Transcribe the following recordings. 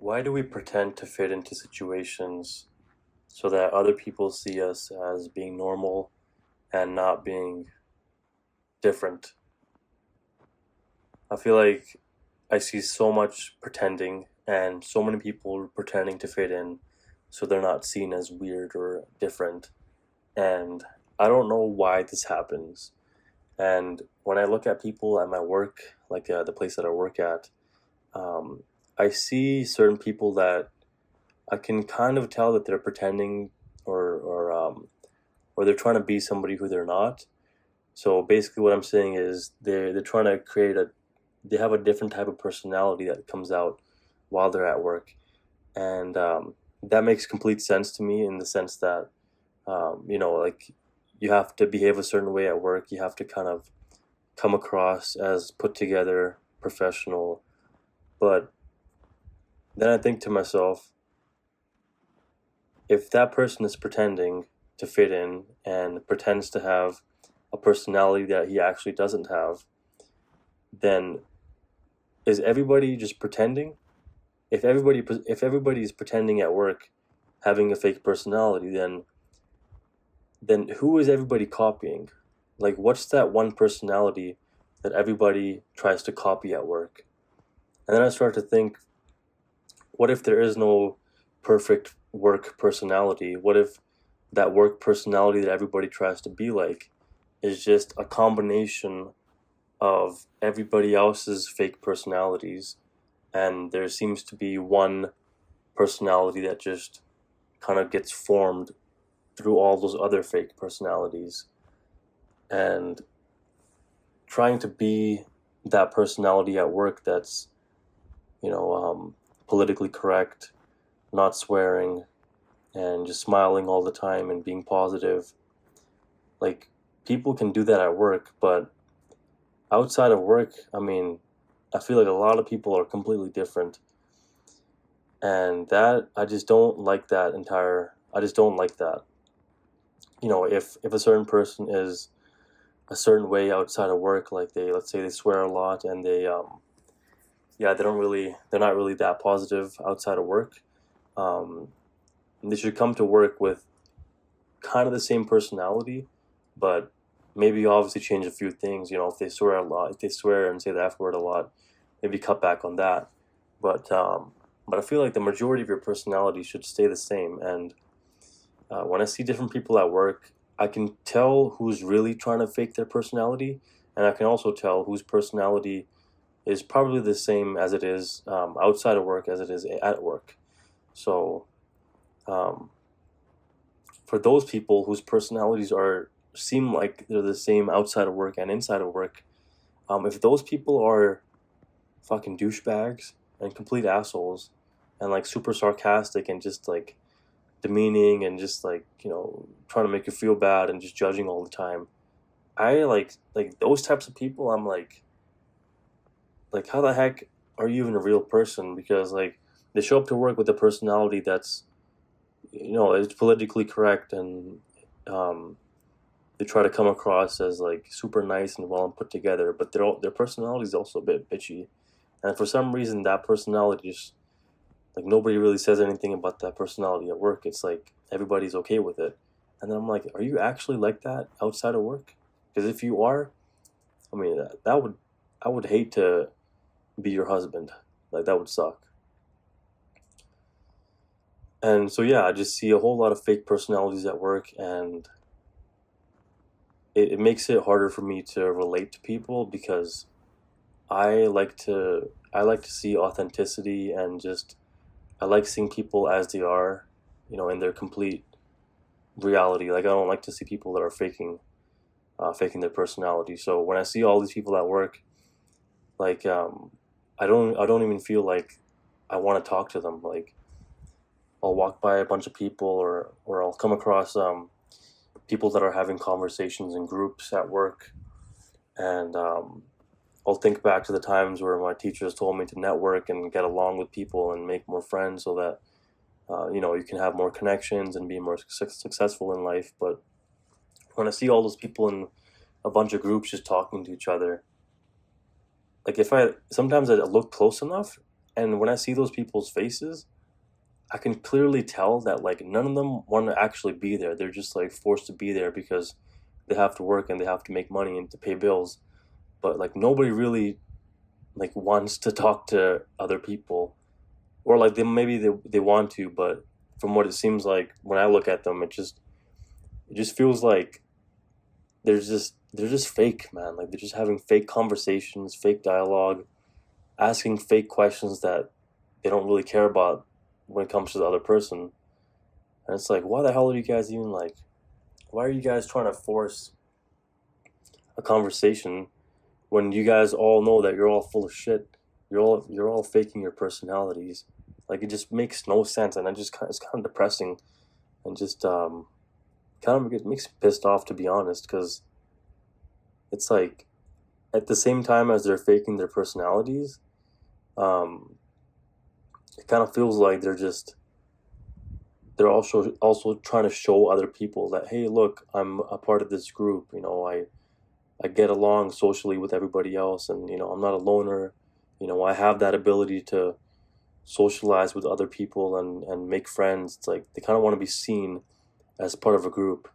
Why do we pretend to fit into situations so that other people see us as being normal and not being different? I feel like I see so much pretending and so many people pretending to fit in so they're not seen as weird or different. And I don't know why this happens. And when I look at people at my work, like the place that I work at, um, I see certain people that I can kind of tell that they're pretending or they're trying to be somebody who they're not. So basically, what I'm saying is they're trying to create a they have a different type of personality that comes out while they're at work, and that makes complete sense to me in the sense that like you have to behave a certain way at work. You have to kind of come across as put together, professional. But then I think to myself, if that person is pretending to fit in and pretends to have a personality that he actually doesn't have, then is everybody just pretending? If everybody is pretending at work, having a fake personality, then who is everybody copying? Like, what's that one personality that everybody tries to copy at work? And then I start to think, what if there is no perfect work personality? What if that work personality that everybody tries to be like is just a combination of everybody else's fake personalities, and there seems to be one personality that just kind of gets formed through all those other fake personalities, and trying to be that personality at work that's you know um, politically correct, not swearing, and just smiling all the time and being positive. Like, people can do that at work, but outside of work, I mean, I feel like a lot of people are completely different, and that I just don't like that entire. I just don't like that. If a certain person is a certain way outside of work, like let's say they swear a lot and they're not really that positive outside of work. Um, they should come to work with kind of the same personality, but maybe obviously change a few things. If they swear a lot, if they swear and say the F word a lot, maybe cut back on that. But I feel like the majority of your personality should stay the same. And when I see different people at work, I can tell who's really trying to fake their personality, and I can also tell whose personality is probably the same as it is outside of work as it is at work. So um, for those people whose personalities are seem like they're the same outside of work and inside of work, if those people are fucking douchebags and complete assholes and like super sarcastic and just like demeaning and just like trying to make you feel bad and just judging all the time, I like those types of people. I'm like how the heck are you even a real person? Because like they show up to work with a personality that's it's politically correct, and um, they try to come across as like super nice and well and put together, but their personality is also a bit bitchy, and for some reason that personality just like nobody really says anything about that personality at work. It's like everybody's okay with it, and then I'm like, are you actually like that outside of work? Because if you are, I mean, that would I would hate to be your husband. Like, that would suck. And so yeah, I just see a whole lot of fake personalities at work, and it makes it harder for me to relate to people because I like to see authenticity, and just I like seeing people as they are, in their complete reality. Like, I don't like to see people that are faking their personality. So when I see all these people at work, like I don't even feel like I want to talk to them. Like, I'll walk by a bunch of people, or I'll come across people that are having conversations in groups at work, and I'll think back to the times where my teachers told me to network and get along with people and make more friends so that you can have more connections and be more successful in life. But when I see all those people in a bunch of groups just talking to each other, like if I sometimes I look close enough And when I see those people's faces, I can clearly tell that like none of them want to actually be there. They're just like forced to be there because they have to work and they have to make money and to pay bills. But like nobody really like wants to talk to other people, or like they want to, but from what it seems like when I look at them, it just feels like they're just fake, man. Like they're just having fake conversations, fake dialogue, asking fake questions that they don't really care about when it comes to the other person. And it's like, why the hell are you guys even like? Why are you guys trying to force a conversation when you guys all know that you're all full of shit? You're all faking your personalities. Like it just makes no sense, and it's kind of depressing, and just kind of it makes me pissed off, to be honest, because it's like at the same time as they're faking their personalities, um, it kind of feels like they're also trying to show other people that, hey, look, I'm a part of this group. I get along socially with everybody else, and I'm not a loner. I have that ability to socialize with other people and make friends. It's like they kind of want to be seen as part of a group,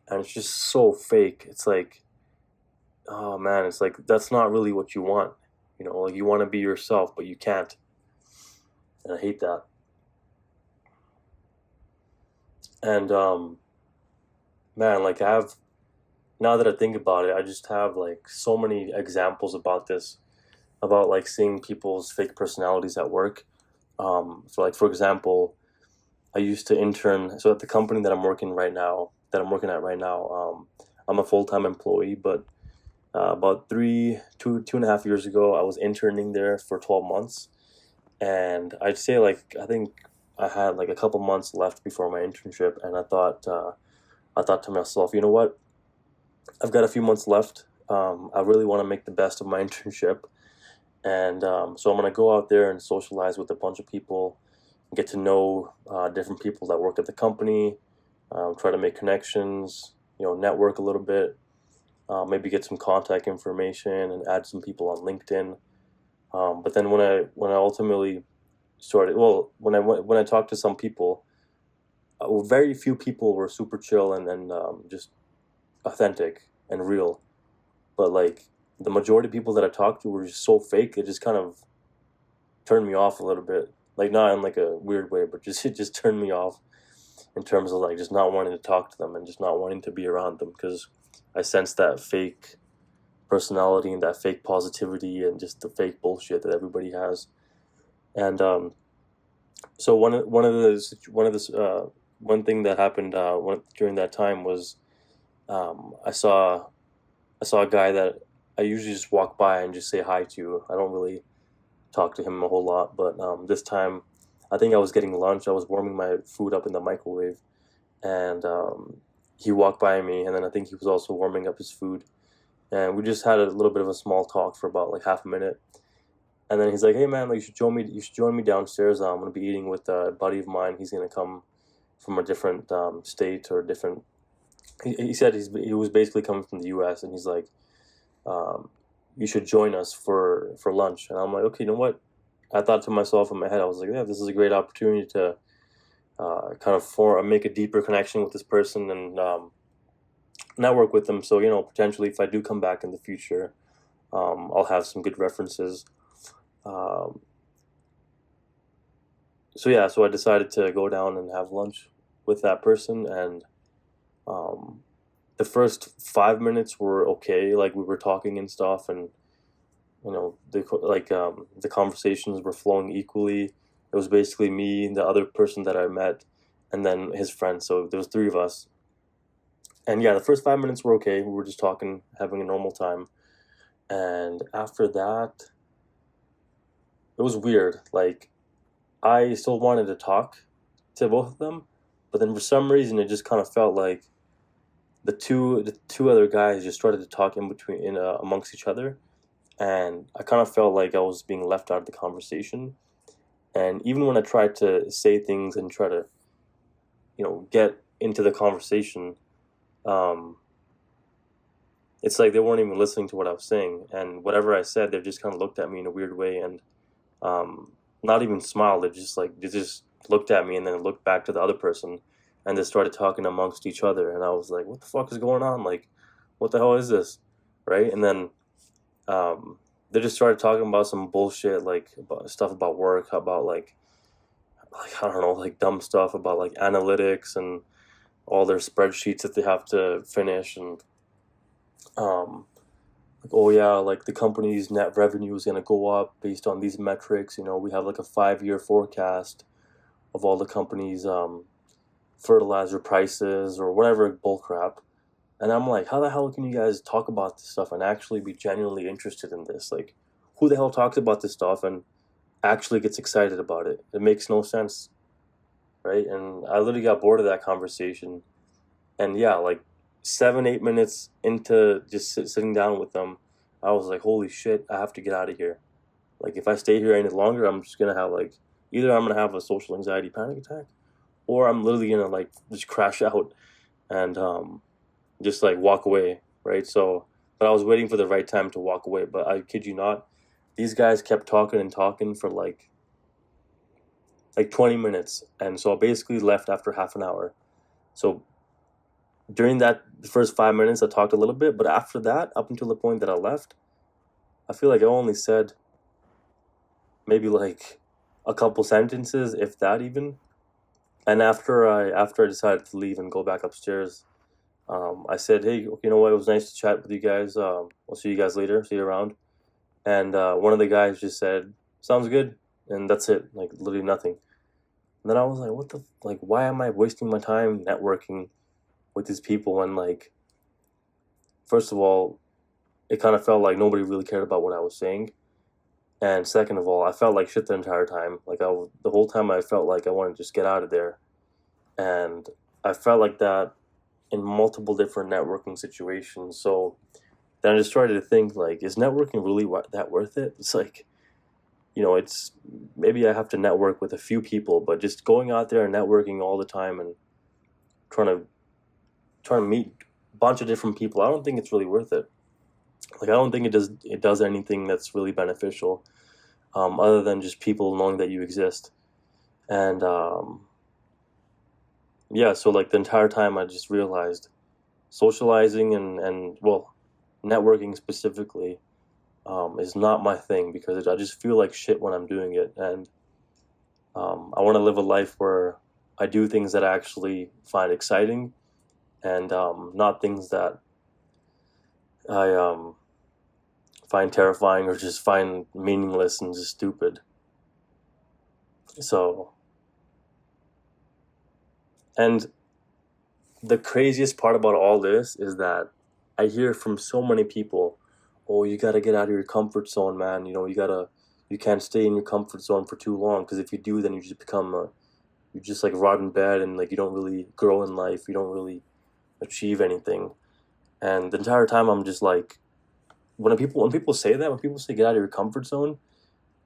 and it's just so fake. It's like, oh man, it's like that's not really what you want. Like you want to be yourself, but you can't, and I hate that. And man, like I have now that I think about it, I just have like so many examples about this, about like seeing people's fake personalities at work. So like for example, I used to intern. So at the company that I'm working at right now, I'm a full time employee. But about 2.5 years ago, I was interning there for 12 months, and I'd say like I think I had like a couple months left before my internship, and I thought to myself, you know what? I've got a few months left. I really want to make the best of my internship, and so I'm gonna go out there and socialize with a bunch of people, get to know different people that work at the company, try to make connections, network a little bit, maybe get some contact information and add some people on LinkedIn. But then when I ultimately started, well, when I talked to some people, very few people were super chill and just authentic and real. But like the majority of people that I talked to were just so fake. It just kind of turned me off a little bit. Like not in like a weird way, but just it just turned me off in terms of like just not wanting to talk to them and just not wanting to be around them, because I sensed that fake personality and that fake positivity and just the fake bullshit that everybody has. And so one thing that happened during that time was I saw a guy that I usually just walk by and just say hi to. I don't really talk to him a whole lot, but this time I think I was getting lunch. I was warming my food up in the microwave, and he walked by me, and then I think he was also warming up his food, and we just had a little bit of a small talk for about like half a minute. And then he's like, "Hey man, like you should join me downstairs. I'm gonna be eating with a buddy of mine. He's gonna come from a different state or different." He said he was basically coming from the U.S., and he's like, um, "You should join us for lunch." And I'm like, "Okay, you know what?" I thought to myself in my head, I was like, "Yeah, this is a great opportunity to kind of make a deeper connection with this person and network with them. So potentially, if I do come back in the future, I'll have some good references." Um, so yeah, so I decided to go down and have lunch with that person, and um, the first 5 minutes were okay. Like we were talking and stuff, and the conversations were flowing equally. It was basically me, the other person that I met, and then his friend. So there was three of us, and yeah, the first 5 minutes were okay. We were just talking, having a normal time, and after that, it was weird. Like I still wanted to talk to both of them, but then for some reason, it just kind of felt like the two other guys just started to talk in between in amongst each other, and I kind of felt like I was being left out of the conversation. And even when I tried to say things and try to get into the conversation, um, it's like they weren't even listening to what I was saying, and whatever I said, they just kind of looked at me in a weird way, and um, not even smile. They just looked at me and then looked back to the other person, and they started talking amongst each other. And I was like, "What the fuck is going on? Like, what the hell is this?" Right? And then um, they just started talking about some bullshit, like about stuff about work, about like I don't know, like dumb stuff about like analytics and all their spreadsheets that they have to finish, and um, like, oh yeah, like the company's net revenue is gonna go up based on these metrics. You know, we have like a 5 year forecast of all the companies' fertilizer prices or whatever bull crap. And I'm like, how the hell can you guys talk about this stuff and actually be genuinely interested in this? Like, who the hell talks about this stuff and actually gets excited about it? It makes no sense, right? And I literally got bored of that conversation. And yeah, like 7, 8 minutes into just sitting down with them, I was like, holy shit, I have to get out of here. Like, if I stay here any longer, I'm just gonna have like either I'm gonna have a social anxiety panic attack, or I'm literally gonna like just crash out and just like walk away, right? So, but I was waiting for the right time to walk away. But I kid you not, these guys kept talking and talking for like 20 minutes, and so I basically left after half an hour. So during that the first 5 minutes, I talked a little bit, but after that, up until the point that I left, I feel like I only said maybe like a couple sentences, if that even. And after I decided to leave and go back upstairs, I said, "Hey, you know what? It was nice to chat with you guys. I'll see you guys later. See you around." And one of the guys just said, "Sounds good," and that's it. Like literally nothing. And then I was like, "What the like? Why am I wasting my time networking with these people when like, first of all, it kind of felt like nobody really cared about what I was saying, and second of all, I felt like shit the entire time. Like the whole time I felt like I wanted to just get out of there, and I felt like that in multiple different networking situations. So then I just started to think like, is networking really that worth it? It's like, it's maybe I have to network with a few people, but just going out there and networking all the time and trying to meet a bunch of different people, I don't think it's really worth it. Like I don't think it does anything that's really beneficial, other than just people knowing that you exist. And yeah, so like the entire time I just realized socializing and well, networking specifically is not my thing because I just feel like shit when I'm doing it. And I want to live a life where I do things that I actually find exciting and not things that I find terrifying or just find meaningless and just stupid. So, and the craziest part about all this is that I hear from so many people, oh, you gotta get out of your comfort zone, man. You can't stay in your comfort zone for too long because if you do, then you just you just like rot in bed and like you don't really grow in life. You don't really achieve anything. And the entire time I'm just like, when people say that, when people say get out of your comfort zone,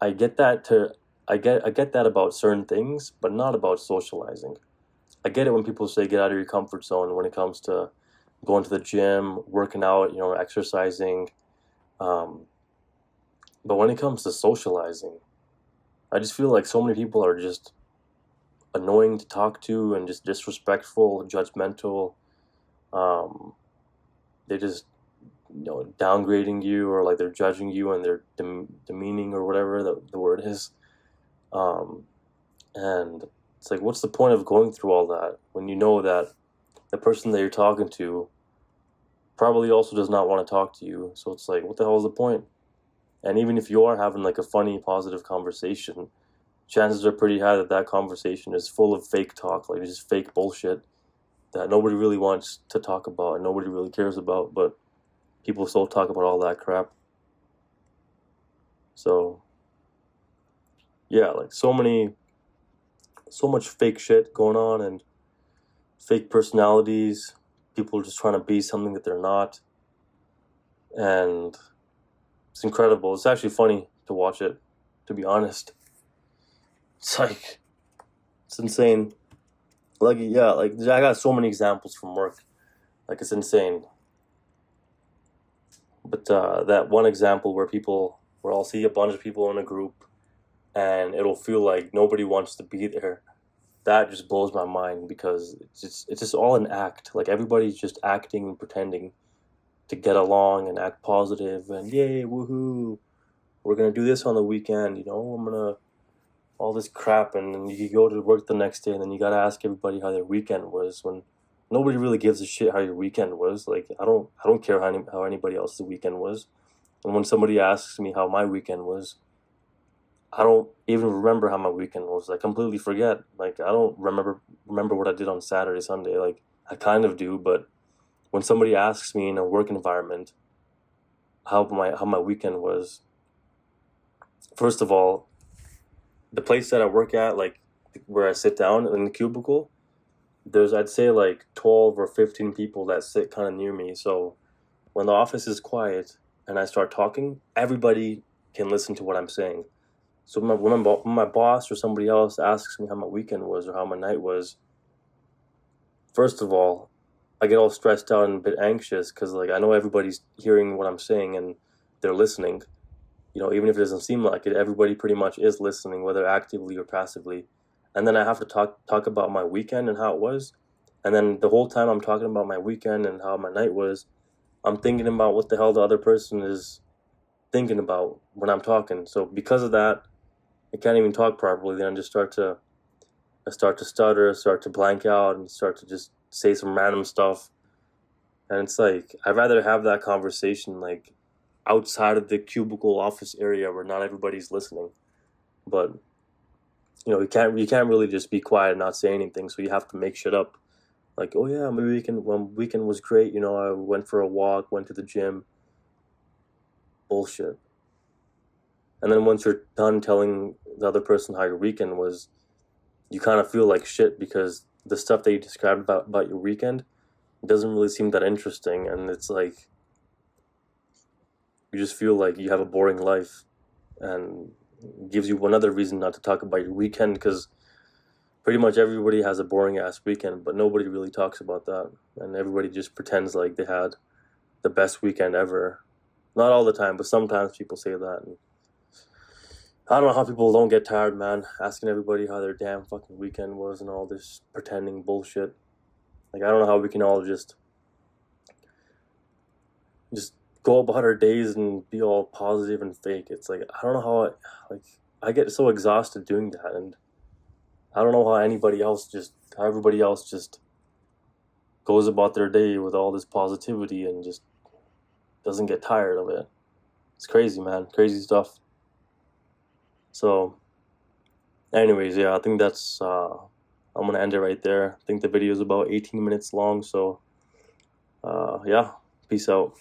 I get that to I get that about certain things, but not about socializing. I get it when people say get out of your comfort zone when it comes to going to the gym, working out, exercising. Um, but when it comes to socializing, I just feel like so many people are just annoying to talk to and just disrespectful, judgmental. Um, they just downgrading you or like they're judging you and they're demeaning or whatever the word is. Um, and it's like, what's the point of going through all that when you know that the person that you're talking to probably also does not want to talk to you? So it's like, what the hell is the point? And even if you are having like a funny, positive conversation, chances are pretty high that that conversation is full of fake talk, like just fake bullshit that nobody really wants to talk about and nobody really cares about, but people still talk about all that crap. So yeah, like so much fake shit going on and fake personalities. People are just trying to be something that they're not. And it's incredible. It's actually funny to watch it, to be honest. It's like, it's insane. Like, yeah, like I got so many examples from work. Like, it's insane. But that one example where I'll see a bunch of people in a group and it'll feel like nobody wants to be there. That just blows my mind because it's just all an act. Like everybody's just acting and pretending to get along and act positive and yay, woohoo, we're gonna do this on the weekend, I'm gonna all this crap, and then you go to work the next day and then you gotta ask everybody how their weekend was when nobody really gives a shit how your weekend was. Like I don't care how anybody else's weekend was. And when somebody asks me how my weekend was, I don't even remember how my weekend was. I completely forget. Like I don't remember what I did on Saturday, Sunday. Like I kind of do, but when somebody asks me in a work environment how my weekend was, first of all, the place that I work at, like where I sit down in the cubicle, there's I'd say like 12 or 15 people that sit kind of near me. So when the office is quiet and I start talking, everybody can listen to what I'm saying. So when my boss or somebody else asks me how my weekend was or how my night was, first of all, I get all stressed out and a bit anxious because like I know everybody's hearing what I'm saying and they're listening. Even if it doesn't seem like it, everybody pretty much is listening, whether actively or passively. And then I have to talk about my weekend and how it was. And then the whole time I'm talking about my weekend and how my night was, I'm thinking about what the hell the other person is thinking about when I'm talking. So because of that, I can't even talk properly. Then I start to stutter, start to blank out, and start to just say some random stuff. And it's like I'd rather have that conversation like outside of the cubicle office area where not everybody's listening. But you can't really just be quiet and not say anything. So you have to make shit up. Like, oh yeah, my weekend was great. I went for a walk, went to the gym. Bullshit. And then once you're done telling the other person how your weekend was, you kind of feel like shit because the stuff that you described about your weekend doesn't really seem that interesting, and it's like you just feel like you have a boring life, and it gives you another reason not to talk about your weekend because pretty much everybody has a boring ass weekend, but nobody really talks about that, and everybody just pretends like they had the best weekend ever. Not all the time, but sometimes people say that. And I don't know how people don't get tired, man, asking everybody how their damn fucking weekend was and all this pretending bullshit. Like I don't know how we can all just go about our days and be all positive and fake. It's like I don't know like I get so exhausted doing that, and I don't know how everybody else just goes about their day with all this positivity and just doesn't get tired of it. It's crazy, man. Crazy stuff. So, anyways, yeah, I think that's I'm gonna end it right there. I think the video is about 18 minutes long, so yeah, peace out.